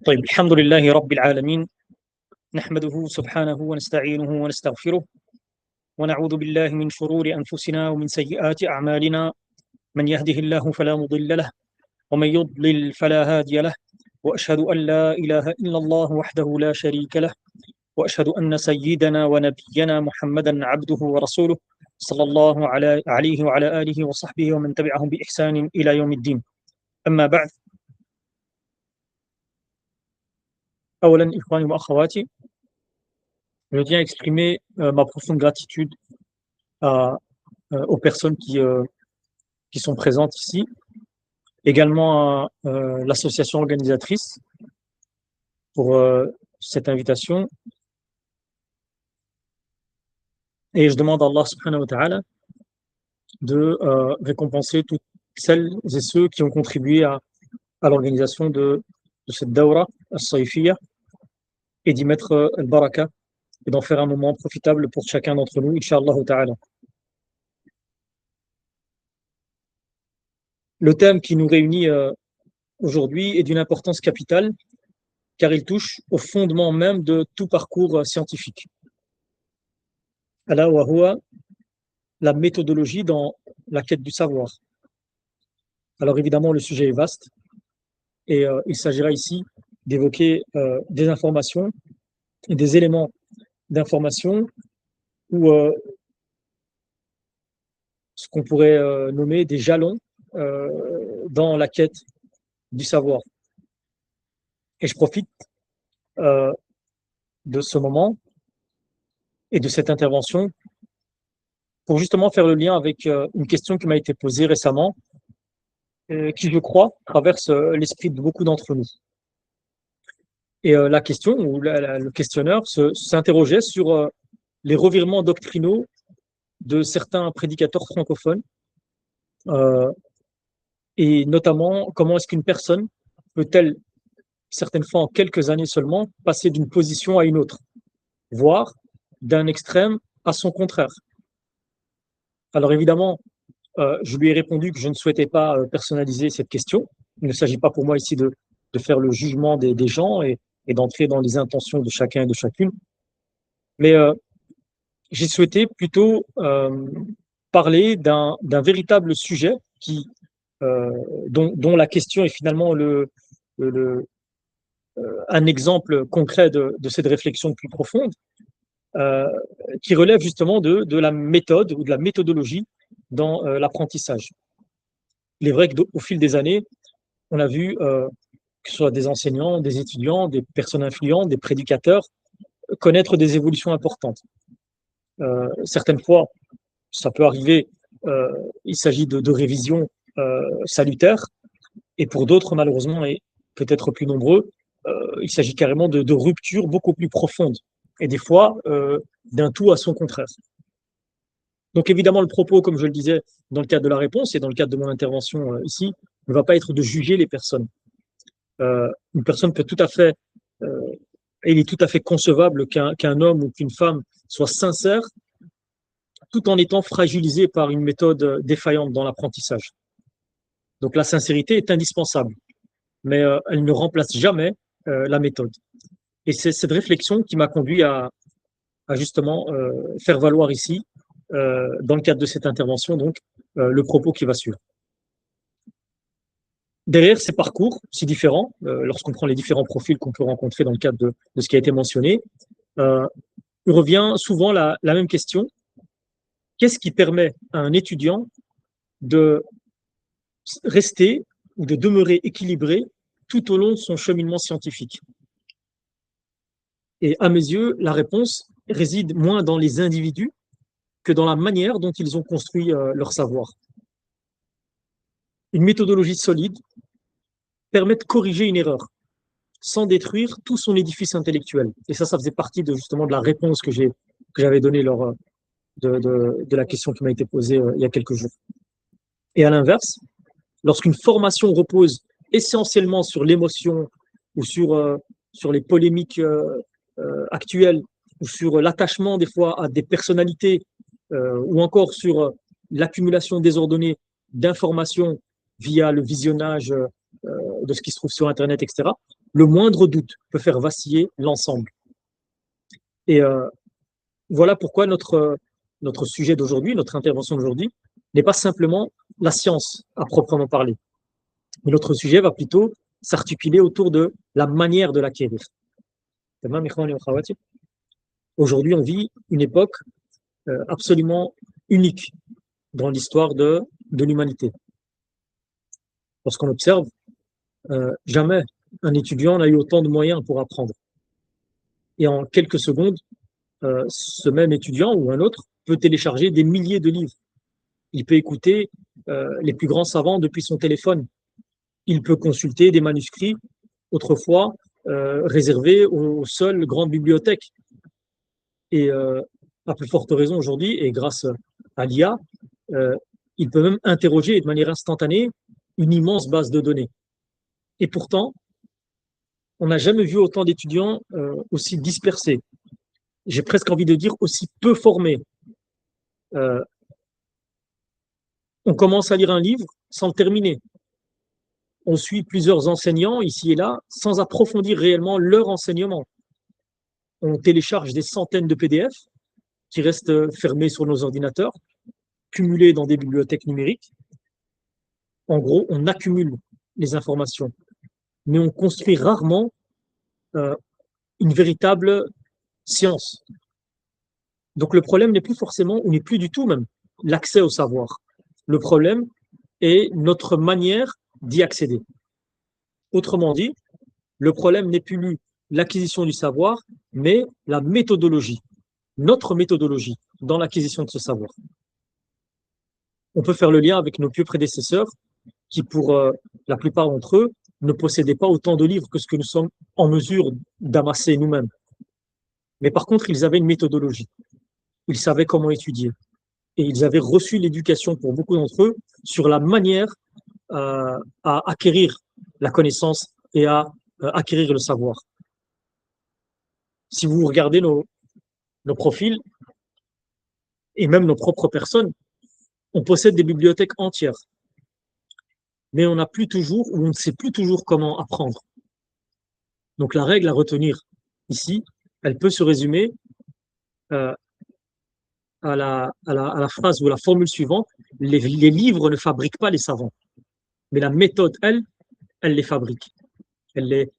طيب الحمد لله رب العالمين نحمده سبحانه ونستعينه ونستغفره ونعوذ بالله من شرور أنفسنا ومن سيئات أعمالنا من يهده الله فلا مضل له ومن يضلل فلا هادي له وأشهد أن لا إله إلا الله وحده لا شريك له وأشهد أن سيدنا ونبينا محمدا عبده ورسوله صلى الله عليه وعلى آله وصحبه ومن تبعهم بإحسان إلى يوم الدين. أما بعد، أولا إخواني وأخواتي، je tiens à exprimer ma profonde gratitude aux personnes qui sont présentes ici, également à l'association organisatrice pour cette invitation. Et je demande à Allah subhanahu wa ta'ala de récompenser toutes celles et ceux qui ont contribué à l'organisation de cette dawra al-Saïfiyya et d'y mettre al-baraka et d'en faire un moment profitable pour chacun d'entre nous, Inch'Allah ta'ala. Le thème qui nous réunit aujourd'hui est d'une importance capitale car il touche au fondement même de tout parcours scientifique. Ala wa huwa, la méthodologie dans la quête du savoir. Alors évidemment, le sujet est vaste et il s'agira ici d'évoquer des informations et des éléments d'information ou ce qu'on pourrait nommer des jalons dans la quête du savoir. Et je profite de ce moment et de cette intervention pour justement faire le lien avec une question qui m'a été posée récemment, qui, je crois, traverse l'esprit de beaucoup d'entre nous. Et la question, ou le questionneur, s'interrogeait sur les revirements doctrinaux de certains prédicateurs francophones, et notamment comment est-ce qu'une personne peut-elle, certaines fois en quelques années seulement, passer d'une position à une autre, voire d'un extrême à son contraire. Alors évidemment, je lui ai répondu que je ne souhaitais pas personnaliser cette question. Il ne s'agit pas pour moi ici de faire le jugement des gens et d'entrer dans les intentions de chacun et de chacune. Mais j'ai souhaité plutôt parler d'un véritable sujet dont la question est finalement un exemple concret de cette réflexion plus profonde, qui relève justement de la méthode ou de la méthodologie dans l'apprentissage. Il est vrai qu'au fil des années, on a vu que ce soit des enseignants, des étudiants, des personnes influentes, des prédicateurs, connaître des évolutions importantes. Certaines fois, ça peut arriver, il s'agit de révisions salutaires, et pour d'autres, malheureusement, et peut-être plus nombreux, il s'agit carrément de ruptures beaucoup plus profondes, et des fois, d'un tout à son contraire. Donc évidemment, le propos, comme je le disais, dans le cadre de la réponse et dans le cadre de mon intervention ici, ne va pas être de juger les personnes. Une personne peut tout à fait, il est tout à fait concevable qu'un homme ou qu'une femme soit sincère tout en étant fragilisé par une méthode défaillante dans l'apprentissage. Donc la sincérité est indispensable, mais elle ne remplace jamais la méthode. Et c'est cette réflexion qui m'a conduit à justement faire valoir ici, dans le cadre de cette intervention, donc le propos qui va suivre. Derrière ces parcours si différents, lorsqu'on prend les différents profils qu'on peut rencontrer dans le cadre de ce qui a été mentionné, il revient souvent la même question. Qu'est-ce qui permet à un étudiant de rester ou de demeurer équilibré tout au long de son cheminement scientifique? Et à mes yeux, la réponse réside moins dans les individus que dans la manière dont ils ont construit leur savoir. Une méthodologie solide permet de corriger une erreur sans détruire tout son édifice intellectuel. Et ça faisait partie justement de la réponse que j'avais donnée lors de la question qui m'a été posée il y a quelques jours. Et à l'inverse, lorsqu'une formation repose essentiellement sur l'émotion ou sur les polémiques actuelles ou sur l'attachement des fois à des personnalités ou encore sur l'accumulation désordonnée d'informations via le visionnage de ce qui se trouve sur Internet, etc., Le moindre doute peut faire vaciller l'ensemble. Et voilà pourquoi notre sujet d'aujourd'hui, notre intervention d'aujourd'hui, n'est pas simplement la science à proprement parler. Mais notre sujet va plutôt s'articuler autour de la manière de l'acquérir. Aujourd'hui, on vit une époque absolument unique dans l'histoire de l'humanité. Lorsqu'on observe, jamais un étudiant n'a eu autant de moyens pour apprendre. Et en quelques secondes, ce même étudiant ou un autre peut télécharger des milliers de livres. Il peut écouter les plus grands savants depuis son téléphone. Il peut consulter des manuscrits autrefois réservés aux seules grandes bibliothèques. Et à plus forte raison aujourd'hui, et grâce à l'IA, il peut même interroger de manière instantanée une immense base de données. Et pourtant, on n'a jamais vu autant d'étudiants aussi dispersés. J'ai presque envie de dire aussi peu formés. On commence à lire un livre sans le terminer. On suit plusieurs enseignants ici et là sans approfondir réellement leur enseignement. On télécharge des centaines de PDF qui restent fermés sur nos ordinateurs, cumulés dans des bibliothèques numériques. En gros, on accumule les informations, mais on construit rarement une véritable science. Donc le problème n'est plus forcément, ou n'est plus du tout même, l'accès au savoir. Le problème est notre manière d'y accéder. Autrement dit, le problème n'est plus l'acquisition du savoir, mais la méthodologie, notre méthodologie dans l'acquisition de ce savoir. On peut faire le lien avec nos pieux prédécesseurs qui, pour la plupart d'entre eux, ne possédaient pas autant de livres que ce que nous sommes en mesure d'amasser nous-mêmes. Mais par contre, ils avaient une méthodologie. Ils savaient comment étudier. Et ils avaient reçu l'éducation, pour beaucoup d'entre eux, sur la manière à acquérir la connaissance et à acquérir le savoir. Si vous regardez nos profils, et même nos propres personnes, on possède des bibliothèques entières. Mais on n'a plus toujours, ou on ne sait plus toujours comment apprendre. Donc la règle à retenir ici, elle peut se résumer à la phrase ou à la formule suivante: les livres ne fabriquent pas les savants, mais la méthode, elle les fabrique, elle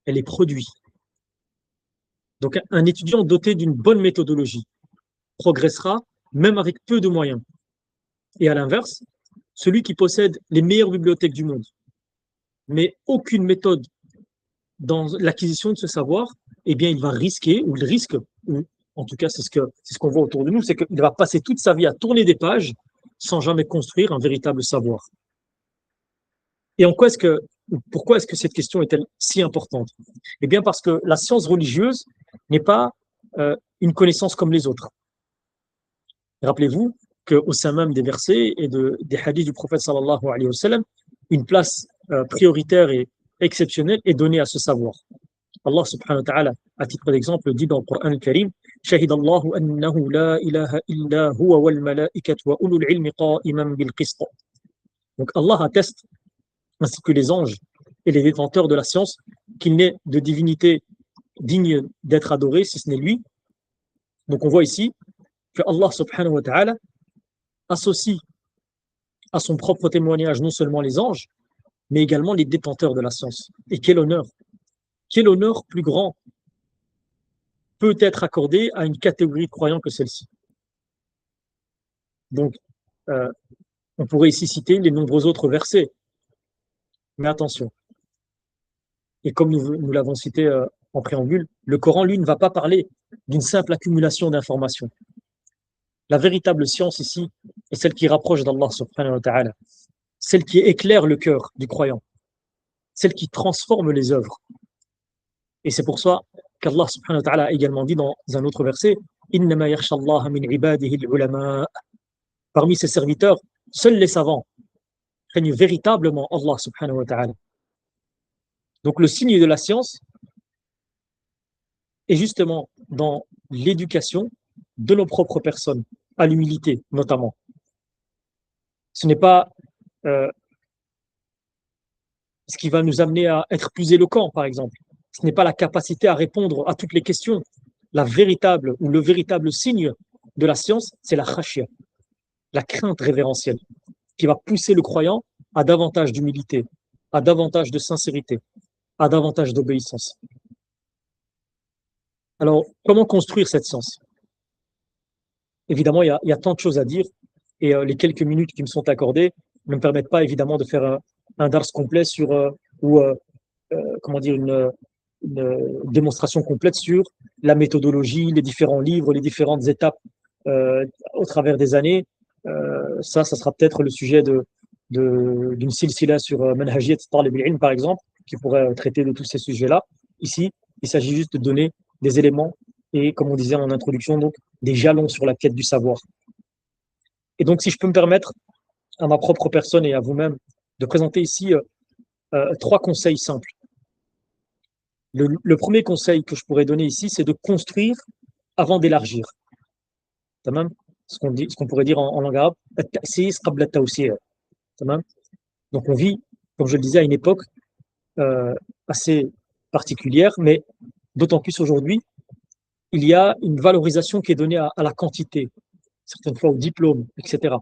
les produit. Donc un étudiant doté d'une bonne méthodologie progressera même avec peu de moyens. Et à l'inverse, celui qui possède les meilleures bibliothèques du monde, mais aucune méthode dans l'acquisition de ce savoir, eh bien, il va risquer, ou il risque, ou en tout cas, c'est ce qu'on voit autour de nous, c'est qu'il va passer toute sa vie à tourner des pages sans jamais construire un véritable savoir. Et pourquoi est-ce que cette question est-elle si importante? Eh bien, parce que la science religieuse n'est pas une connaissance comme les autres. Rappelez-vous qu'au sein même des versets et des hadiths du prophète sallallahu alayhi wa sallam, une place prioritaire et exceptionnelle est donnée à ce savoir. Allah subhanahu wa ta'ala, à titre d'exemple, dit dans le Coran al-Karim: Shahid Allahu annahu la ilaha illa huwa wal malaikatu wa ulul ilmi qa'iman bil qist. Donc Allah atteste, ainsi que les anges et les détenteurs de la science, qu'il n'est de divinité digne d'être adoré si ce n'est lui. Donc on voit ici que Allah subhanahu wa ta'ala associe à son propre témoignage non seulement les anges, mais également les détenteurs de la science. Et quel honneur plus grand peut être accordé à une catégorie de croyants que celle-ci. Donc, on pourrait ici citer les nombreux autres versets. Mais attention, et comme nous l'avons cité en préambule, le Coran, lui, ne va pas parler d'une simple accumulation d'informations. La véritable science ici est celle qui rapproche d'Allah subhanahu wa ta'ala, celle qui éclaire le cœur du croyant, celle qui transforme les œuvres. Et c'est pour ça qu'Allah subhanahu wa ta'ala a également dit dans un autre verset: Innama yakhsha Allah min ibadihi al-ulama. Parmi ses serviteurs, seuls les savants craignent véritablement Allah subhanahu wa ta'ala. Donc le signe de la science est justement dans l'éducation de nos propres personnes, à l'humilité notamment. Ce n'est pas ce qui va nous amener à être plus éloquents, par exemple. Ce n'est pas la capacité à répondre à toutes les questions. La véritable ou le véritable signe de la science, c'est la khashia, la crainte révérentielle, qui va pousser le croyant à davantage d'humilité, à davantage de sincérité, à davantage d'obéissance. Alors, comment construire cette science? Évidemment, il y a tant de choses à dire, et les quelques minutes qui me sont accordées ne me permettent pas évidemment de faire un dars complet sur, ou comment dire, démonstration complète sur la méthodologie, les différents livres, les différentes étapes au travers des années. Ça sera peut-être le sujet d'une silsila sur Manhajiyat Talib al-Ilm, par exemple, qui pourrait traiter de tous ces sujets-là. Ici, il s'agit juste de donner des éléments et, comme on disait en introduction, donc, des jalons sur la quête du savoir. Et donc, si je peux me permettre, à ma propre personne et à vous-même, de présenter ici 3 conseils simples. Le premier conseil que je pourrais donner ici, c'est de construire avant d'élargir. Ce qu'on pourrait dire en langue arabe, donc on vit, comme je le disais, à une époque assez particulière, mais d'autant plus aujourd'hui, il y a une valorisation qui est donnée à la quantité, certaines fois au diplôme, etc.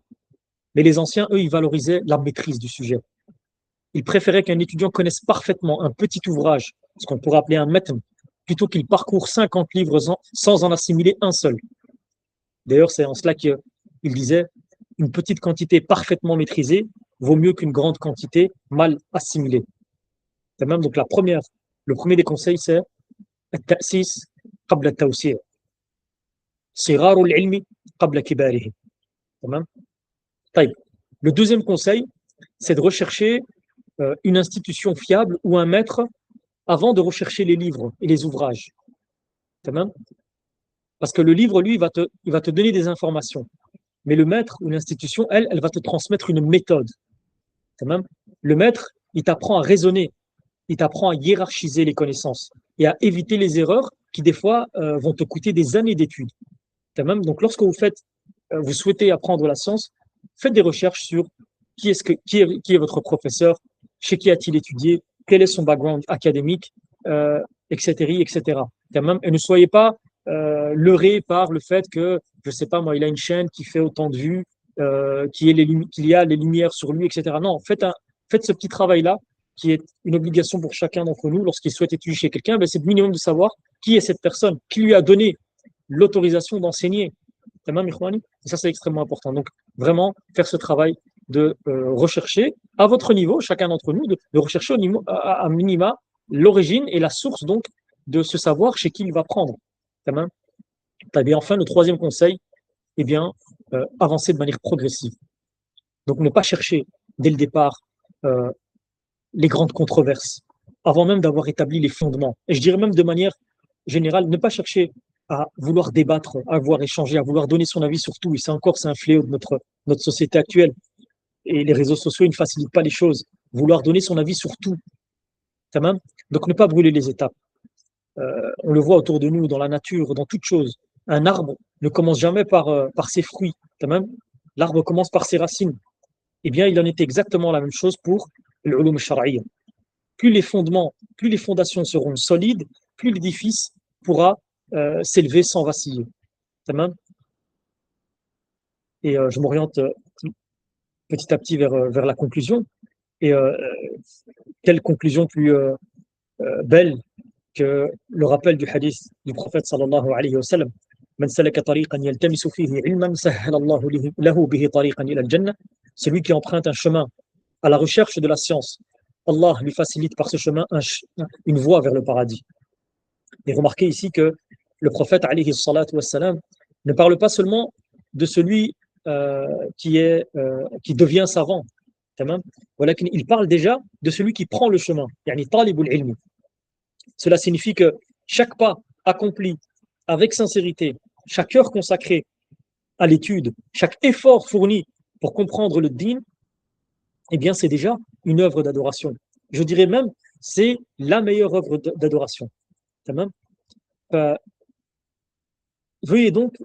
Mais les anciens, eux, ils valorisaient la maîtrise du sujet. Ils préféraient qu'un étudiant connaisse parfaitement un petit ouvrage, ce qu'on pourrait appeler un matn, plutôt qu'il parcourt 50 livres sans en assimiler un seul. D'ailleurs, c'est en cela qu'il disait une petite quantité parfaitement maîtrisée vaut mieux qu'une grande quantité mal assimilée. Donc le premier des conseils, c'est التأسيس قبل التوسيع صغار العلم قبل كباره. Le deuxième conseil, c'est de rechercher une institution fiable ou un maître avant de rechercher les livres et les ouvrages. Parce que le livre, lui, il va te donner des informations. Mais le maître ou l'institution, elle va te transmettre une méthode. Le maître, il t'apprend à raisonner, il t'apprend à hiérarchiser les connaissances et à éviter les erreurs qui, des fois, vont te coûter des années d'études. Donc, lorsque vous souhaitez apprendre la science, faites des recherches sur qui est votre professeur, chez qui a-t-il étudié, quel est son background académique, etc., etc. Et ne soyez pas leurré par le fait que, je ne sais pas moi, il a une chaîne qui fait autant de vues, qu'il y a les lumières sur lui, etc. Non, faites ce petit travail-là, qui est une obligation pour chacun d'entre nous lorsqu'il souhaite étudier chez quelqu'un, c'est le minimum de savoir qui est cette personne, qui lui a donné l'autorisation d'enseigner. Et ça, c'est extrêmement important. Donc, vraiment, faire ce travail de rechercher à votre niveau, chacun d'entre nous, de rechercher au niveau, à minima l'origine et la source donc de ce savoir chez qui il va prendre. Et enfin, le troisième conseil, avancer de manière progressive. Donc, ne pas chercher dès le départ les grandes controverses, avant même d'avoir établi les fondements. Et je dirais même de manière générale, ne pas chercher à vouloir débattre, à vouloir échanger, à vouloir donner son avis sur tout. Et c'est un fléau de notre société actuelle. Et les réseaux sociaux ne facilitent pas les choses. Vouloir donner son avis sur tout. Donc ne pas brûler les étapes. On le voit autour de nous, dans la nature, dans toute chose. Un arbre ne commence jamais par ses fruits. L'arbre commence par ses racines. Eh bien, il en est exactement la même chose pour l'ulum shar'iyya. Plus les fondations seront solides, plus l'édifice pourra s'élever sans vaciller. Et je m'oriente petit à petit vers la conclusion. Et quelle conclusion plus belle que le rappel du hadith du prophète sallallahu alayhi wa sallam. Celui qui emprunte un chemin à la recherche de la science, Allah lui facilite par ce chemin une voie vers le paradis. Et remarquez ici que le prophète alayhi salatu wa salam ne parle pas seulement de celui qui devient savant. Il parle déjà de celui qui prend le chemin. Cela signifie que chaque pas accompli avec sincérité, chaque heure consacrée à l'étude, chaque effort fourni pour comprendre le din, eh bien c'est déjà une œuvre d'adoration. Je dirais même, c'est la meilleure œuvre d'adoration. Veuillez donc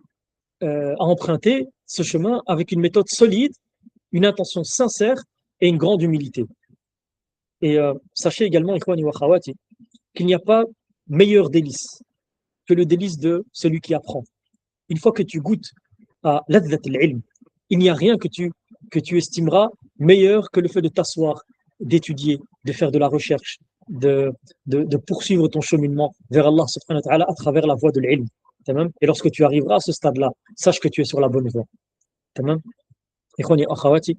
à emprunter ce chemin avec une méthode solide, une intention sincère et une grande humilité. Et sachez également, ikhwani wa khawati, qu'il n'y a pas meilleur délice que le délice de celui qui apprend. Une fois que tu goûtes à ladhat al-ilm, il n'y a rien que tu estimeras meilleur que le fait de t'asseoir, d'étudier, de faire de la recherche, de poursuivre ton cheminement vers Allah subhanahu wa ta'ala à travers la voie de l'ilm. Et lorsque tu arriveras à ce stade-là, sache que tu es sur la bonne voie. Ikhwani akhawati,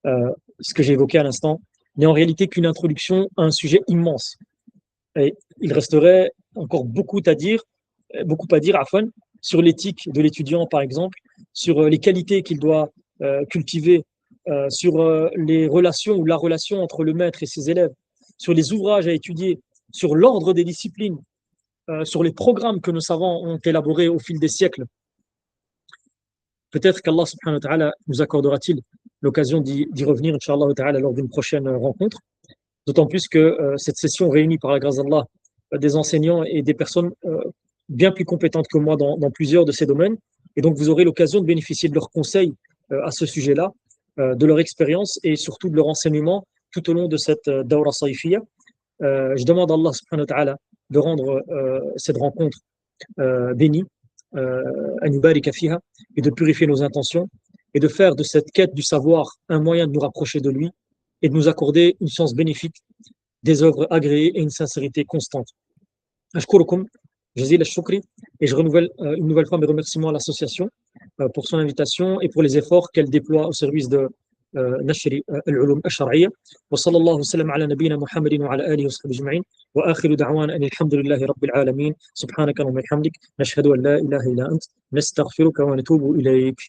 ce que j'ai évoqué à l'instant n'est en réalité qu'une introduction à un sujet immense. Et il resterait encore beaucoup à dire Afwan, sur l'éthique de l'étudiant, par exemple, sur les qualités qu'il doit cultiver, sur les relations ou la relation entre le maître et ses élèves, sur les ouvrages à étudier, sur l'ordre des disciplines, sur les programmes que nos savants ont élaborés au fil des siècles. Peut-être qu'Allah subhanahu wa ta'ala nous accordera-t-il l'occasion d'y revenir, Inch'Allah ta'ala, lors d'une prochaine rencontre. D'autant plus que cette session réunit par la grâce d'Allah des enseignants et des personnes bien plus compétentes que moi dans plusieurs de ces domaines. Et donc, vous aurez l'occasion de bénéficier de leurs conseils à ce sujet-là, de leur expérience et surtout de leur enseignement tout au long de cette Dawra Saïfiyya. Je demande à Allah subhanahu wa ta'ala de rendre cette rencontre bénie, an yubarika fiha, et de purifier nos intentions et de faire de cette quête du savoir un moyen de nous rapprocher de lui et de nous accorder une science bénéfique, des œuvres agréées et une sincérité constante. Ashkurukum, jazil al-shukri, et je renouvelle une nouvelle fois mes remerciements à l'association pour son invitation et pour les efforts qu'elle déploie au service de نشر العلوم الشرعية وصلى الله وسلم على نبينا محمد وعلى آله وصحبه أجمعين وآخر دعوانا أن الحمد لله رب العالمين سبحانك اللهم وبحمدك نشهد أن لا إله إلا أنت نستغفرك ونتوب إليك